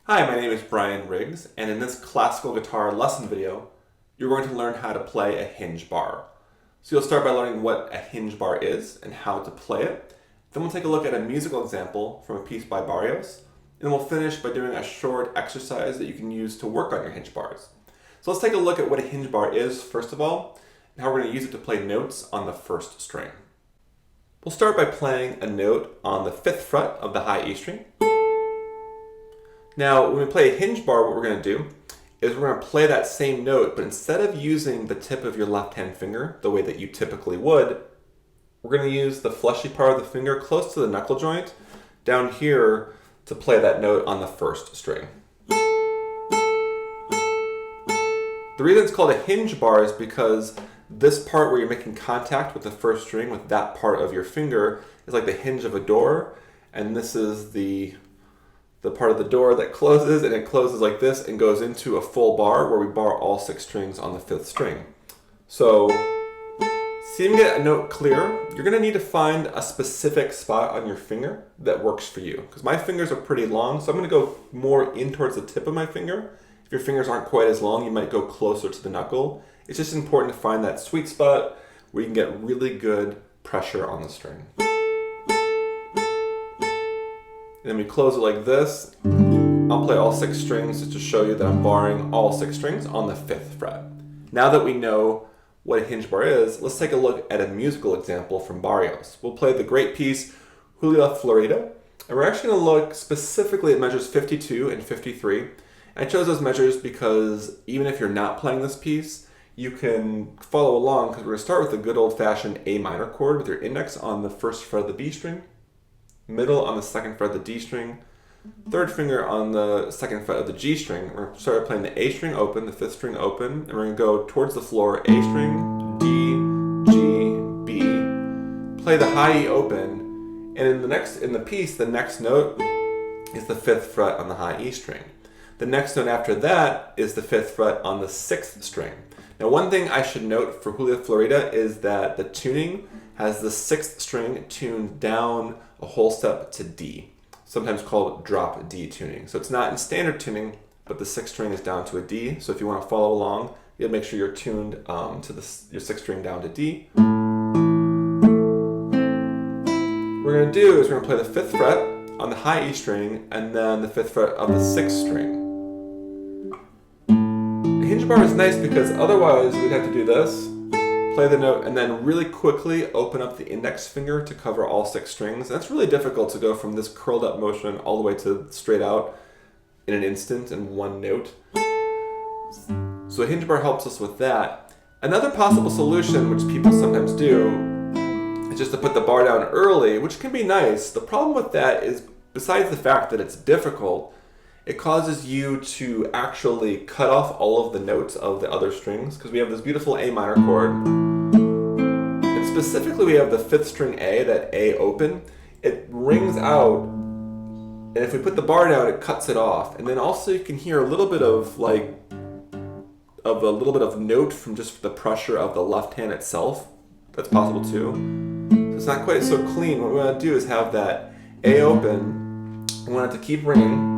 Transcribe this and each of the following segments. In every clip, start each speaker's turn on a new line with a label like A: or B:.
A: Hi, my name is Brian Riggs, and in this classical guitar lesson video, you're going to learn how to play a hinge bar. So you'll start by learning what a hinge bar is and how to play it. Then we'll take a look at a musical example from a piece by Barre, and we'll finish by doing a short exercise that you can use to work on your hinge bars. So let's take a look at what a hinge bar is, first of all, and how we're going to use it to play notes on the first string. We'll start by playing a note on the 5th fret of the high E string. Now, when we play a hinge bar, what we're going to do is we're going to play that same note, but instead of using the tip of your left hand finger the way that you typically would, we're going to use the fleshy part of the finger close to the knuckle joint down here to play that note on the first string. The reason it's called a hinge bar is because this part where you're making contact with the first string with that part of your finger is like the hinge of a door, and this is the part of the door that closes, and it closes like this and goes into a full bar where we bar all 6 strings on the 5th string. So, see if you can get a note clear, you're going to need to find a specific spot on your finger that works for you. Because my fingers are pretty long, so I'm going to go more in towards the tip of my finger. If your fingers aren't quite as long, you might go closer to the knuckle. It's just important to find that sweet spot where you can get really good pressure on the string. And then we close it like this. I'll play all 6 strings just to show you that I'm barring all 6 strings on the 5th fret. Now that we know what a hinge bar is, let's take a look at a musical example from Barre. We'll play the great piece Julia Florida, and we're actually going to look specifically at measures 52 and 53. And I chose those measures because even if you're not playing this piece, you can follow along, because we're going to start with the good old-fashioned A minor chord with your index on the 1st fret of the B string, middle on the 2nd fret of the D string, 3rd finger on the 2nd fret of the G string. We're going to start playing the A string open, the 5th string open, and we're going to go towards the floor, A string, D, G, B, play the high E open, and in the piece, the next note is the 5th fret on the high E string. The next note after that is the 5th fret on the 6th string. Now, one thing I should note for Julia Florida is that the tuning has the 6th string tuned down a whole step to D, sometimes called drop D tuning. So it's not in standard tuning, but the 6th string is down to a D. So if you want to follow along, you gotta make sure you're tuned to your 6th string down to D. What we're going to do is we're going to play the 5th fret on the high E string and then the 5th fret of the 6th string. The hinge bar is nice because otherwise we'd have to do this, play the note, and then really quickly open up the index finger to cover all 6 strings. That's really difficult to go from this curled up motion all the way to straight out in an instant in one note. So a hinge bar helps us with that. Another possible solution, which people sometimes do, is just to put the bar down early, which can be nice. The problem with that is, besides the fact that it's difficult, it causes you to actually cut off all of the notes of the other strings, because we have this beautiful A minor chord. And specifically we have the 5th string A, that A open. It rings out, and if we put the bar down, it cuts it off. And then also you can hear a little bit of note from just the pressure of the left hand itself. That's possible too. So it's not quite so clean. What we want to do is have that A open. We want it to keep ringing.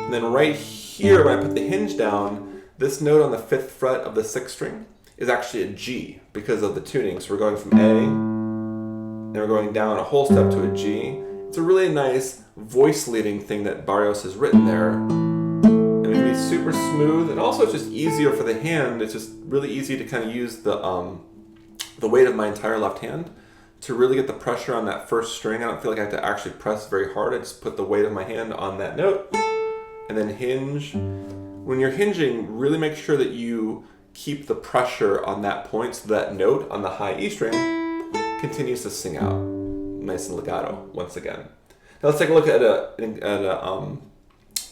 A: And then right here, when I put the hinge down, this note on the 5th fret of the 6th string is actually a G because of the tuning. So we're going from A, and we're going down a whole step to a G. It's a really nice voice leading thing that Barrios has written there. And it can be super smooth, and also it's just easier for the hand. It's just really easy to kind of use the weight of my entire left hand to really get the pressure on that first string. I don't feel like I have to actually press very hard. I just put the weight of my hand on that note. And then hinge. When you're hinging, really make sure that you keep the pressure on that point so that note on the high E string continues to sing out. Nice and legato, once again. Now let's take a look at an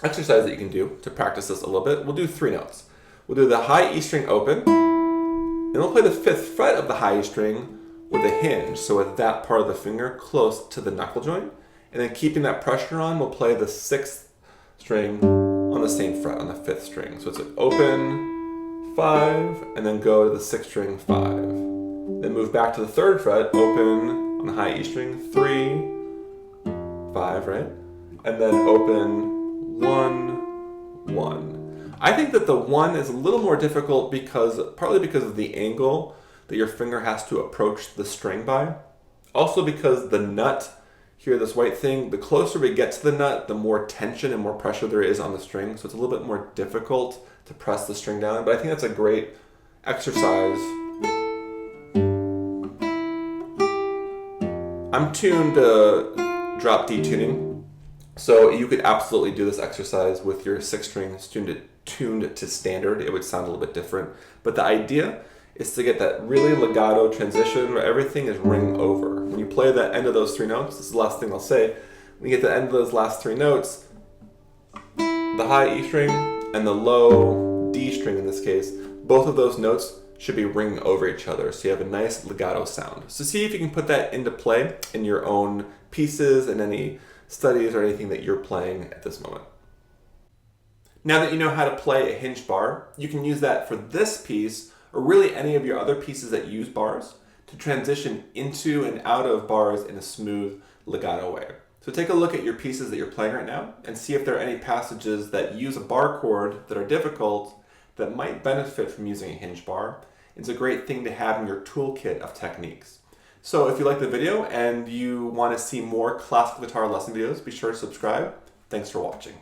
A: exercise that you can do to practice this a little bit. We'll do 3 notes. We'll do the high E string open, and we'll play the 5th fret of the high E string with a hinge, so with that part of the finger close to the knuckle joint. And then keeping that pressure on, we'll play the 6th string on the same fret on the 5th string. So it's an open, 5, and then go to the 6th string, 5. Then move back to the 3rd fret, open on the high E string, 3, 5, right? and then open 1, 1. I think that the 1 is a little more difficult partly because of the angle that your finger has to approach the string by. Also because the nut, here, this white thing, the closer we get to the nut, the more tension and more pressure there is on the string. So it's a little bit more difficult to press the string down. But I think that's a great exercise. I'm tuned to drop D tuning. So you could absolutely do this exercise with your 6 strings tuned to standard. It would sound a little bit different. But the idea is to get that really legato transition where everything is ring over. When you play the end of those 3 notes, this is the last thing I'll say, when you get the end of those last 3 notes, the high E string and the low D string in this case, both of those notes should be ringing over each other, so you have a nice legato sound. So see if you can put that into play in your own pieces and any studies or anything that you're playing at this moment. Now that you know how to play a Hinge bar, you can use that for this piece or really any of your other pieces that use bars to transition into and out of bars in a smooth legato way. So take a look at your pieces that you're playing right now and see if there are any passages that use a bar chord that are difficult that might benefit from using a Hinge bar. It's a great thing to have in your toolkit of techniques. So if you like the video and you want to see more classical guitar lesson videos, be sure to subscribe. Thanks for watching.